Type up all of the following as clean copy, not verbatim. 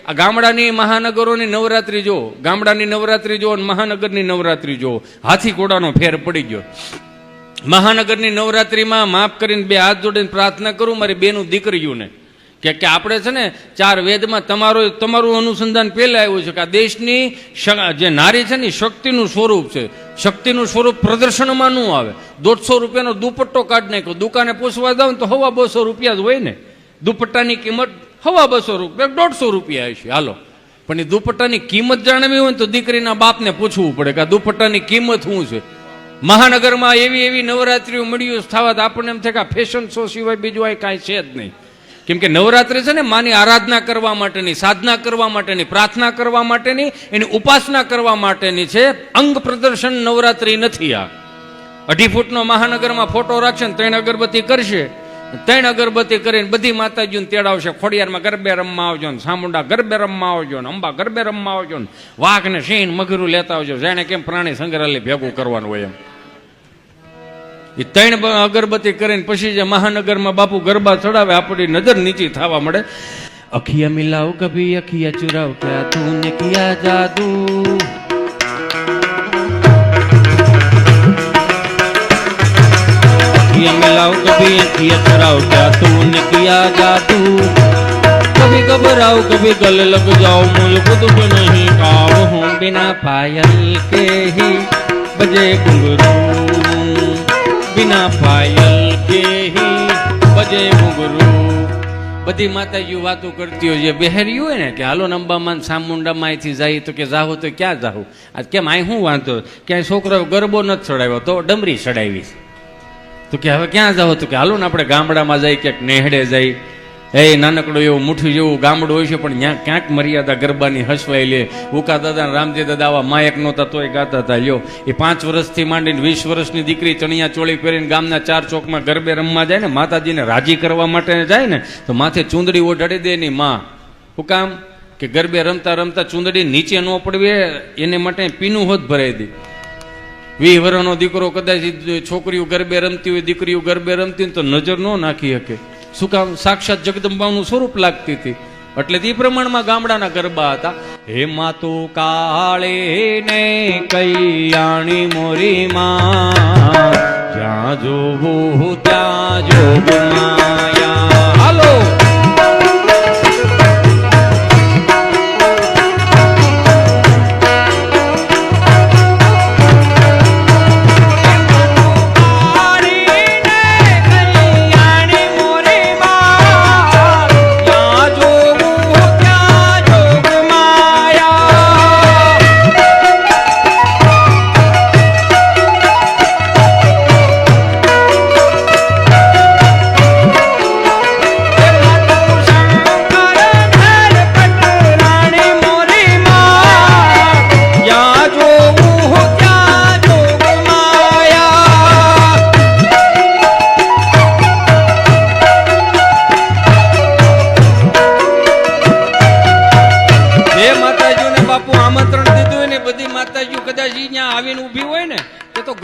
આ ગામડાની મહાનગરોની નવરાત્રી જો, ગામડાની નવરાત્રી જો અને મહાનગરની નવરાત્રી જો, હાથી ઘોડાનો ફેર પડી ગયો. મહાનગરની નવરાત્રીમાં માફ કરીને બે હાથ જોડીને પ્રાર્થના કરું મારી બેનું દીકરીઓને કે આપણે છે ને ચાર વેદમાં તમારું અનુસંધાન પહેલા આવ્યું છે કે આ દેશની જે નારી છે ને શક્તિનું સ્વરૂપ છે. શક્તિનું સ્વરૂપ પ્રદર્શનમાં ન આવે. 150 રૂપિયાનો દુપટ્ટો કાઢી નાખ્યો, દુકાને પૂછવા જાવ ને તો 250 રૂપિયા જ હોય ને. દુપટ્ટાની કિંમત 250 રૂપિયા, 150 રૂપિયા હશે હાલો. પણ એ દુપટ્ટાની કિંમત જાણવી હોય ને તો દીકરીના બાપને પૂછવું પડે કે આ દુપટ્ટાની કિંમત શું છે. મહાનગરમાં એવી નવરાત્રીઓ મળ્યું થવા આપણને એમ થાય કે આ ફેશન શો સિવાય બીજું આ કાંઈ છે જ નહીં. કેમ કે નવરાત્રિ છે ને માની આરાધના કરવા માટેની, સાધના કરવા માટેની, પ્રાર્થના કરવા માટેની, એની ઉપાસના કરવા માટેની છે. અંગ પ્રદર્શન નવરાત્રિ નથી. આ 2.5 ફૂટનો મહાનગરમાં ફોટો રાખશે ને 3 અગરબત્તી કરશે, 3 અગરબત્તી કરીને બધી માતાજીઓને તેડાવશે. ખોડિયારમાં ગરબે રમવા આવજો ને, સામુંડા ગરબે રમવા આવજો ને, અંબા ગરબે રમવા આવજો ને, વાઘ ને સિંહ મગરું લેતા આવજો. જાણે કેમ પ્રાણી સંગ્રહાલય ભેગું કરવાનું હોય એમ. એ 3 અગરબત્તી કરીને પછી જે મહાનગરમાં બાપુ ગરબા ચડાવે આપણી નજર નીચી થવા મળે. અખિયા મિલાવ કભી અખિયા ચુરાવ ક્યા તૂને કિયા જાદુ, अखियाँ मिलाओ कभी अखियाँ चुराओ क्या तूने किया जादू, कभी घबराओ कभी गले लग जाओ मुझे खुद भी नहीं काबू हूँ, बिना पायल के ही बजे घुंघरू, बिना पायल के ही बजे घुंघरू. બધી માતાજીઓ વાતો કરતી હોય. જે બહેરી હોય ને કે હાલો અંબામાં સામુંડામાં અહીંથી જાય તો કે જાહો તો ક્યાં જાહું, આજ કેમ અહીં શું વાંધો, ક્યાંય છોકરાઓ ગરબો નથી ચડાવ્યો તો ડમરી ચડાવી તો કે હવે ક્યાં જાવ, તો કે હાલો ને આપણે ગામડામાં જાય, ક્યાંક નેહડે જાય. એ નાનકડું એવું મુઠ્ઠી જેવું ગામડું હોય છે પણ ત્યાં ક્યાંક મર્યાદા ગરબાની હસવાઈ લે. ઉકા દાદા રામજી દાદા આવા માયક નહોતા તોય ગાતા હતા. લ્યો એ 5 વર્ષથી માંડીને 20 વર્ષની દીકરી ચણિયા ચોળી પહેરીને ગામના 4 ચોકમાં ગરબે રમવા જાય ને, માતાજીને રાજી કરવા માટે જાય ને તો માથે ચૂંદડી ઓઢાડી દે એની માં. શું કામ કે ગરબે રમતા રમતા ચૂંદડી નીચે ન પડવે એને માટે પીનું હોત ભરાઈ દે. 20 વર્ષનો દીકરો કદાચ છોકરીઓ ગરબે રમતી હોય, દીકરીઓ ગરબે રમતી હોય તો નજર ન નાખી શકે. શું કામ? સાક્ષાત જગદંબાનું સ્વરૂપ લાગતી હતી. એટલે તે પ્રમાણમાં ગામડાના ગરબા હતા. હે માતુ કાળે ને કૈયાણી મોરી માં, જ્યાં જોવું ત્યાં જોગ માયા. હાલો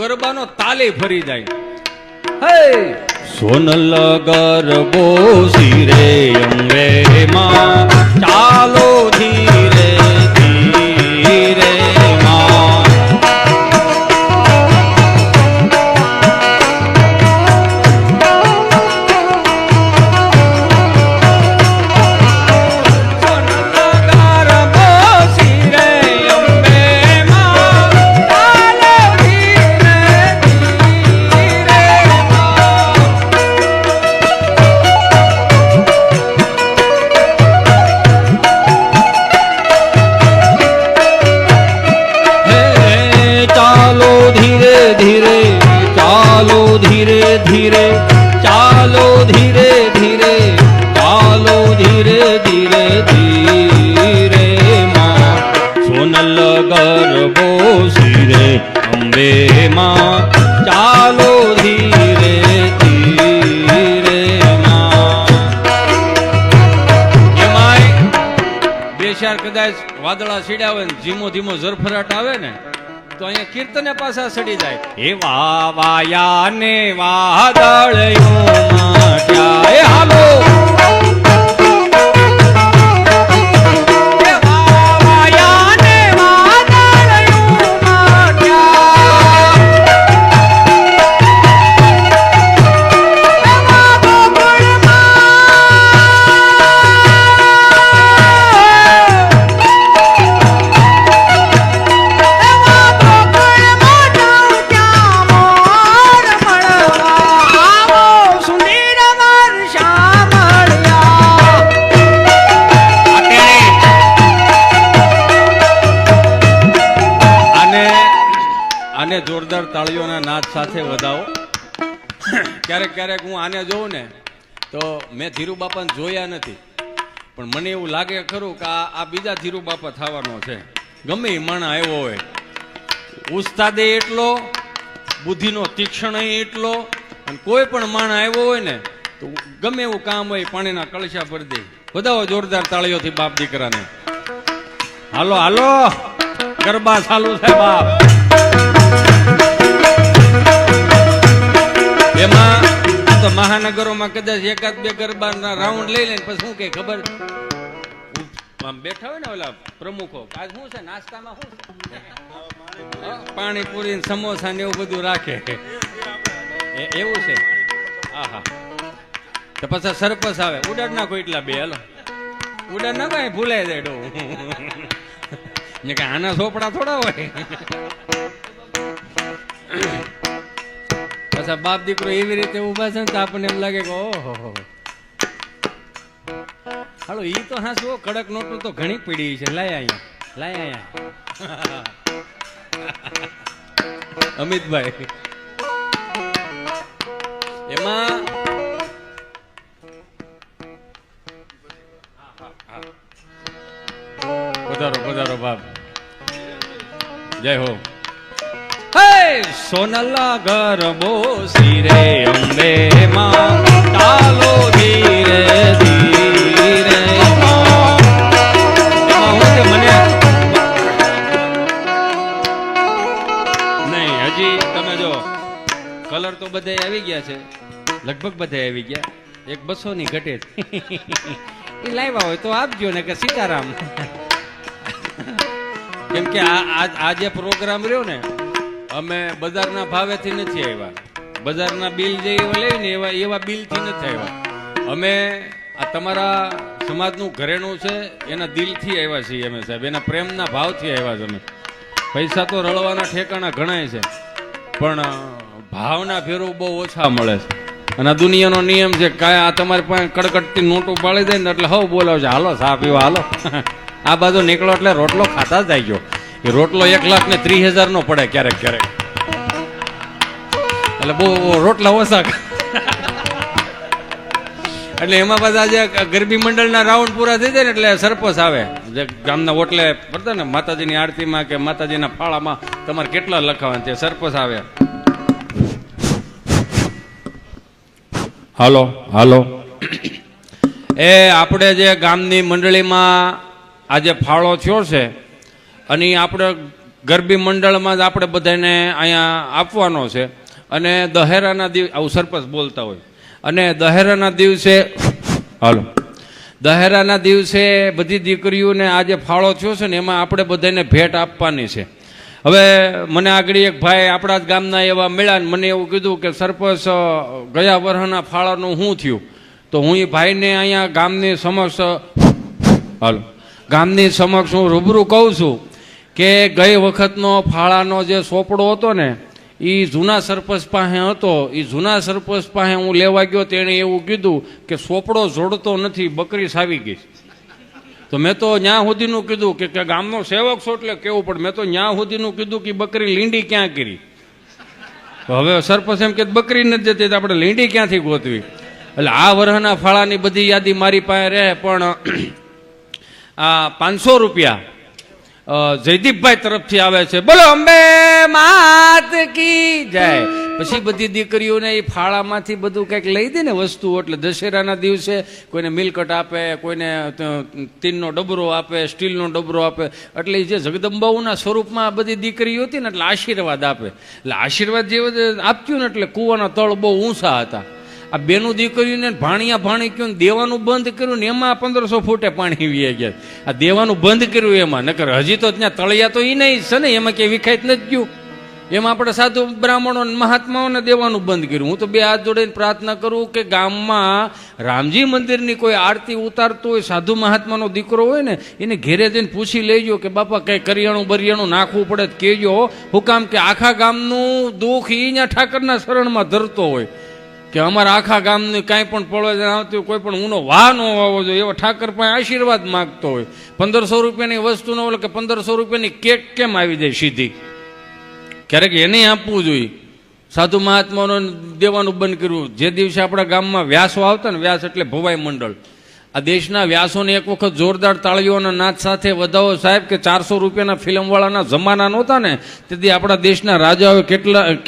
ગરબાનો તાલે ફરી જાય. હે સોનલ ગરબો સિરે અંગે માં, ચાલો ધીરે ધીરે માં. કદાચ વાદળા સીડ્યા હોય ને ધીમો ધીમો ઝરફરાટ આવે ને તો અહીંયા કીર્તને પાછા સડી જાય. હે વાયા ને વાદળયો માટ્યા. એ હાલો જોરદાર તાળીઓના નાદ સાથે વધાવો. ક્યારેક ક્યારેક હું આને જોઉં ને તો મેં ધીરુ બાપાને જોયા નથી, પણ મને એવું લાગે ખરું કે આ બીજા ધીરુ બાપા થવાનો છે. ગમે એ માણસ આવ્યો હોય, ઉસ્તાદે એટલો, બુદ્ધિનો તીક્ષણ એટલો, અને કોઈ પણ માણસ આવ્યો હોય ને તો ગમે એવું કામ હોય પાણીના કળશા ભરી દે. વધાવો જોરદાર તાળીઓથી બાપ દીકરાને. હાલો હાલો, ગરબા ચાલુ છે બાપ. એમાં તો મહાનગરોમાં કદાચ એકાદ બે ગરબાના રાઉન્ડ લઈ લે પછી શું કે ખબર બેઠા હોય ને ઓલા પ્રમુખો, આજ શું છે નાસ્તામાં, શું છે પાણીપુરી સમોસા ને એવું બધું રાખે, એવું છે. હા હા, તો પછી સરપંચ આવે, ઉડાડ નાખો એટલા બે, હાલો ઉડાડ નાખો, ભૂલાઈ જાય ડો ને કે આના સોપડા થોડા હોય. પાછા બાપ દીકરો એવી રીતે ઉભા છે ને તો આપણને એમ લાગે કે ઓહો, હાલો ઈ તો હા શું કડક નોટું તો ઘણી પડી છે, લાય અહીંયા અમિતભાઈ. એમાં પધારો બાપ, જય હો. સોનલા ગરબો સિરે અંબે માં, તાલો ધીરે ધીરે. મને નહીં, હજી તમે જો કલર તો બધા આવી ગયા છે, લગભગ બધા આવી ગયા. એક 200 ની ઘટે એ લાવ્યા હોય તો આપજો ને કે સીતારામ. કેમ કે આ જે પ્રોગ્રામ રહ્યો ને અમે બજારના ભાવેથી નથી આવ્યા, બજારના બિલ જે લઈને એવા બિલથી નથી આવ્યા. અમે આ તમારા સમાજનું ઘરેણું છે એના દિલથી આવ્યા છીએ અમે સાહેબ, એના પ્રેમના ભાવથી આવ્યા છે અમે. પૈસા તો રળવાના ઠેકાણા ઘણાય છે, પણ ભાવના ફેરવું બહુ ઓછા મળે છે. અને આ દુનિયાનો નિયમ છે, કાંઈ આ તમારી પાસે કડકડતી નોટો પાડી દે ને એટલે હવ બોલાવશે, હાલો ચા પીવા હાલો. આ બાજુ નીકળો એટલે રોટલો ખાતા જ આવી ગયો. એ રોટલો 1,30,000 નો પડે ક્યારેક ક્યારેક, એટલે બહુ રોટલા ઓછા. એટલે એમાં બધા જે ગરબી મંડળના રાઉન્ડ પૂરા થઈ જાય ને એટલે સરપંચ આવે, જે ગામના ઓટલે પડતા ને માતાજીની આરતીમાં કે માતાજીના ફાળામાં તમારે કેટલા લખાવાના છે, સરપંચ આવે, હાલો હાલો. એ આપણે જે ગામની મંડળીમાં આજે ફાળો થયો છે અને આપણે ગરબી મંડળમાં જ આપણે બધાને અહીંયા આપવાનો છે. અને દહેરાના દિવસે આવું સરપંચ બોલતા હોય, અને દહેરાના દિવસે હાલો, દહેરાના દિવસે બધી દીકરીઓને આજે ફાળો થયો છે ને એમાં આપણે બધાને ભેટ આપવાની છે. હવે મને આગળ એક ભાઈ આપણા જ ગામના એવા મળ્યા ને મને એવું કીધું કે સરપંચ ગયા વર્ષના ફાળાનું શું થયું, તો હું એ ભાઈને અહીંયા ગામની સમક્ષ હાલો ગામની સમક્ષ હું રૂબરૂ કહું છું કે ગઈ વખતનો ફાળાનો જે સોપડો હતો ને એ જૂના સરપંચ પાસે હતો. એ જૂના સરપંચ પાસે હું લેવા ગયો, તેણે એવું કીધું કે સોપડો જોડતો નથી, બકરી સાવી ગઈ. તો મેં તો ન્યા સુધીનું કીધું કે ગામનો સેવક છો એટલે કેવું પડે, મેં તો ન્યા સુધીનું કીધું કે બકરી લીંડી ક્યાં કરી. તો હવે સરપંચ એમ કે બકરી નથી જતી, આપણે લીંડી ક્યાંથી ગોતવી. એટલે આ વર્ષના ફાળાની બધી યાદી મારી પાસે રહે, પણ આ 500 રૂપિયા જયદીપભાઈ તરફથી આવે છે. બોલો અંબે માત કી જય. પછી બધી દીકરીઓને એ ફાળામાંથી બધું કંઈક લઈ દે ને વસ્તુ, એટલે દશેરાના દિવસે કોઈને મિલકટ આપે, કોઈને તીનનો ડબરો આપે, સ્ટીલનો ડબરો આપે. એટલે જે જગદંબાઓના સ્વરૂપમાં બધી દીકરીઓ હતી ને એટલે આશીર્વાદ આપે. એટલે આશીર્વાદ જે આપતું ને એટલે કૂવાના તળ બહુ ઊંચા હતા. આ બેનું દીકરીઓને ભાણી ક્યું દેવાનું બંધ કર્યું ને એમાં 1500 ફૂટે પાણી વી ગયા. આ દેવાનું બંધ કર્યું એમાં, નકર હજી તો ત્યાં તળિયા તો એ નહીં છે ને, એમાં ક્યાંય વિખાય નથી ગયું. એમાં આપણે સાધુ બ્રાહ્મણો મહાત્માઓને દેવાનું બંધ કર્યું. હું તો 2 હાથ જોડીને પ્રાર્થના કરું કે ગામમાં રામજી મંદિરની કોઈ આરતી ઉતારતો હોય સાધુ મહાત્માનો દીકરો હોય ને એને ઘેરે જઈને પૂછી લેજો કે બાપા કઈ કરિયાણું બરિયાણું નાખવું પડે તો કહેજો. હું કામ કે આખા ગામનું દુઃખ એ ત્યાં ઠાકરના શરણમાં ધરતો હોય કે અમારા આખા ગામની કાંઈ પણ પડવા આવતી હોય, કોઈ પણ ઊનો વાહ ન વાવો જોઈએ એવો ઠાકર પાસે આશીર્વાદ માગતો હોય. 1500 રૂપિયાની વસ્તુ ન હોય કે 1500 રૂપિયાની કેક કેમ આવી જાય સીધી, ક્યારેક એને આપવું જોઈએ. સાધુ મહાત્માનો દેવાનું બંધ કર્યું. જે દિવસે આપણા ગામમાં વ્યાસો આવતા ને, વ્યાસ એટલે ભવાઈ મંડળ, આ દેશના વ્યાસોને એક વખત જોરદાર તાળીઓના નાદ સાથે વધાવો સાહેબ કે 400 રૂપિયાના ફિલ્મવાળાના જમાના નહોતા ને, તેથી આપણા દેશના રાજાઓએ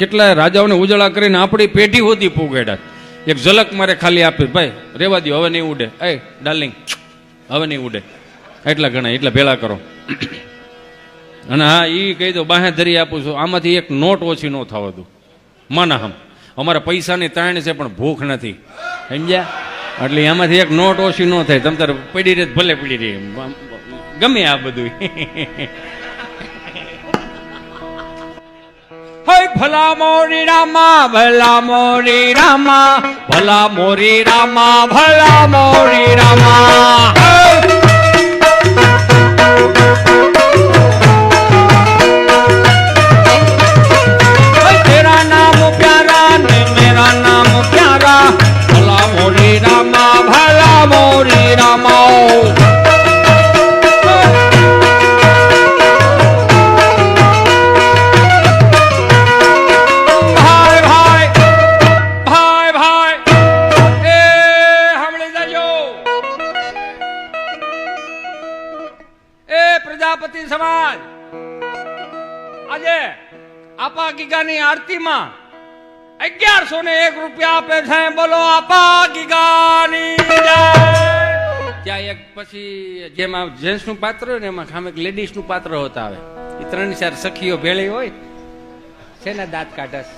કેટલાય રાજાઓને ઉજાળા કરીને આપણી પેઢી સુધી પોગાડ્યા. એક ઝલક મારે ખાલી આપી, ભાઈ રેવા દો, હવે નહીં ઉડે, એ ડાર્લિંગ હવે નહીં ઉડે, એટલા ઘણા એટલા ભેળા કરો. અને હા એ કહી દો, બાહેધરી આપું છું, આમાંથી એક નોટ ઓછી ન થવા દઉં. માના હમ અમારે પૈસાની તાણ છે પણ ભૂખ નથી, સમજ્યા? એટલે એમાંથી એક નોટ ઓછી ન થાય. તમ તારે પડી રહે ભલે પડી રહી, ગમે આ બધું. હય ભલા મોરી રામા, ભલા મોરી રામા, ભલા મોરી રામા, ભલા મોરી રામા. તેરા નામ પ્યારા ને મેરા નામ પ્યારા, ભલા મોરી રામા, ભલા મોરી રામા. પ્રજાપતિ સમાજ આજે આપા ગીગાની આરતીમાં 1101 રૂપિયા આપે છે. બોલો આપા ગીગાની જય. ત્યાં એક પછી જેમાં જેન્ટ્સ નું પાત્ર હોય ને, એમાં ખામે લેડીઝ નું પાત્ર હોતા આવે. એ 3-4 સખીઓ ભેળી હોય છે ને, દાંત કાઢસ.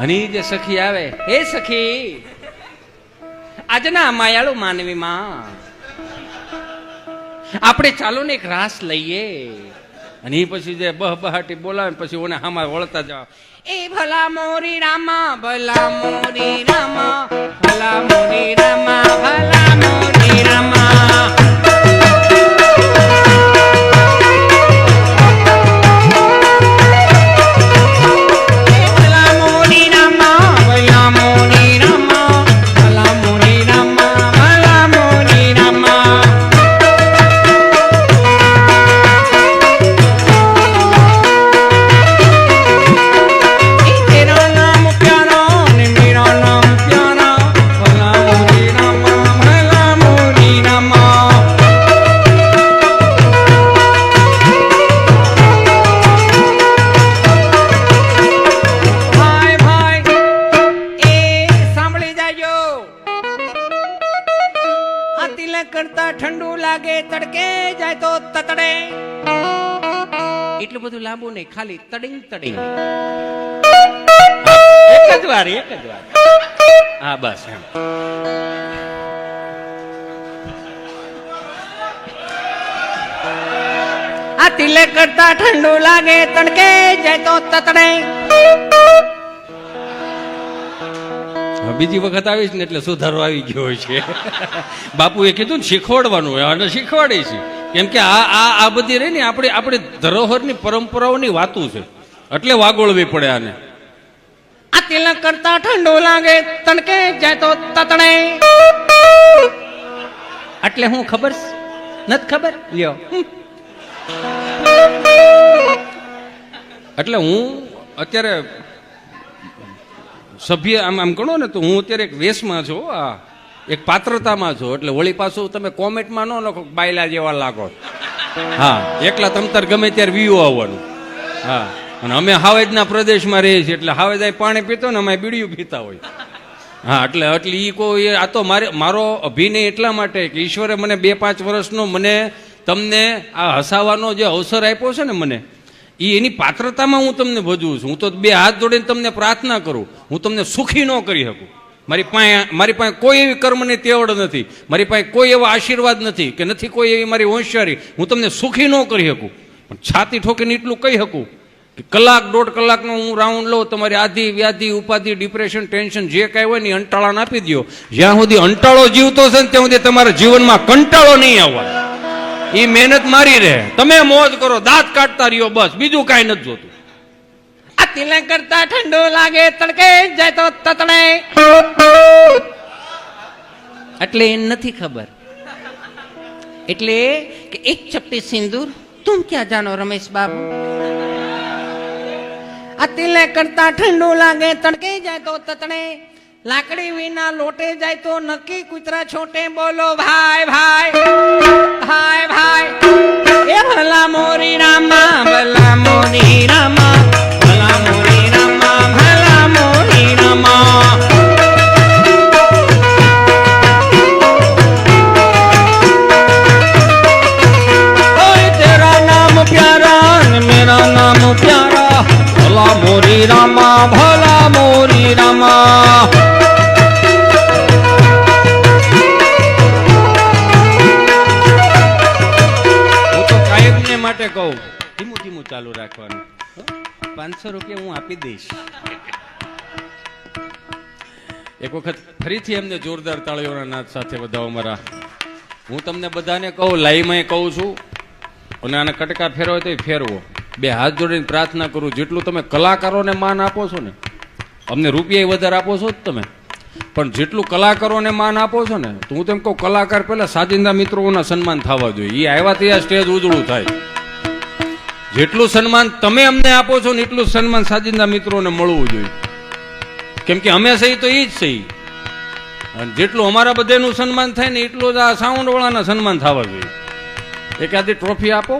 અને જે સખી આવે, હે સખી આજના માયાળુ માનવીમાં આપણે ચાલો ને એક રાસ લઈએ. અને એ પછી જે બહાટી બોલાવે પછી ઓને હામાં વળતા જાવ, એ ભલા મોરી રામા, ભલા મોરી રામા, ભલા મોરી રામા, ભલા મોરી રામા. કરતા ઠંડુ લાગે, તડકે જાય તો તતડે. એટલું બધું લાંબુ નહીં, ખાલી તડિંગ તડિંગ, એક જ વાર. હા બસ એમ. આ તિલક કરતા ઠંડુ લાગે, તડકે જાય તો તતડે. બીજી વખત આવીશ ને એટલે સુધારો આવી ગયો છે. બાપુએ કીધું ને શીખવાડવાનું હોય, અને શીખવાડે છે. કેમ કે આ બધી રહી ને આપણે ધરોહરની પરંપરાઓની વાતો છે, એટલે વાગોળવી પડે આને. આ તિલક કરતા ઠંડુ લાગે, તડકે જાય તો તતડે. એટલે હું ખબર નથી ખબર લ્યો. એટલે હું અત્યારે સભ્ય આમ ગણો ને તો હું અત્યારે એક વેશમાં છું, આ એક પાત્રતામાં છું. એટલે વળી પાછું તમે કોમેન્ટમાં ન લખો બાયલા જેવા લાગો. હા, એકલા તમતાર ગમે ત્યારે વ્યૂ આવવાનું. હા, અને અમે હાવેજના પ્રદેશમાં રહીએ છીએ, એટલે હાવેજ પાણી પીતો ને અમે બીડીયું પીતા હોય. હા, એટલે ઈ કોઈ આ તો મારો અભિનય એટલા માટે કે ઈશ્વરે મને 2-5 વર્ષનો મને તમને આ હસાવાનો જે અવસર આપ્યો છે ને, મને એની પાત્રતામાં હું તમને ભજવું છું. હું તો 2 હાથ જોડીને તમને પ્રાર્થના કરું, હું તમને સુખી ન કરી શકું. મારી પાસે કોઈ એવી કર્મની તેવડ નથી, મારી પાસે કોઈ એવા આશીર્વાદ નથી, કે નથી કોઈ એવી મારી હોશિયારી, હું તમને સુખી ન કરી શકું. પણ છાતી ઠોકીને એટલું કહી શકું કે 1-1.5 કલાકનો હું રાઉન્ડ લઉં, તમારી આધિ વ્યાધિ ઉપાધિ ડિપ્રેશન ટેન્શન જે કાંઈ હોય ને અંટાળાને આપી દો. જ્યાં સુધી અંટાળો જીવતો છે ને ત્યાં સુધી તમારા જીવનમાં કંટાળો નહીં આવવાનો. એ મહેનત મારી રહે, તમે મોજ કરો, દાંત કાઢતા રહ્યો, બસ બીજું કાંઈ નથી જોતું. આ તિલક કરતા ઠંડુ લાગે, તડકે જાય તો તતડે. એટલે એ નથી ખબર. એટલે કે એક ચપટી સિંદૂર तुम क्या जानो रमेश बाबू आ तिले करता ठंडू लागे तड़के जाए तो ततने लाकड़ी विना लोटे जाए तो नक्की कुतरा छोटे बोलो भाई भाई भाई भाई ए भला मोरी रामा भला मोरी रामा भला मोरी रामा भला मोरी रामा तेरा नाम प्यारा मेरा नाम प्यारा भला मोरी रामा भला मोरी रामा માટે કહું ધીમું ધીમું ચાલુ રાખવાનું 500 રૂપિયા હું આપી દઈશ એક વખત ફરીથી એમને જોરદાર તાળીઓના નાદ સાથે વધાવો મારા હું તમને બધાને કહું લાઈમાં કહું છું અને આને કટકા ફેરવો તો ફેરવો બે હાથ જોડીને પ્રાર્થના કરું જેટલું તમે કલાકારોને માન આપો છો ને અમને રૂપિયા વધારે આપો છો જ તમે પણ જેટલું કલાકારોને માન આપો છો ને તો હું તેમ કહું કલાકાર પહેલા સાજિંદા મિત્રોના સન્માન થવા જોઈએ એ આવ્યા ત્યાં સ્ટેજ ઉજળું થાય જેટલું સન્માન તમે અમને આપો છો ને એટલું સન્માન સાજિંદા મિત્રોને મળવું જોઈએ કેમ કે અમે સહી તો એ જ સહી અને જેટલું અમારા બધાનું સન્માન થાય ને એટલું જ આ સાઉન્ડ વાળાના સન્માન થવા જોઈએ એકાદી ટ્રોફી આપો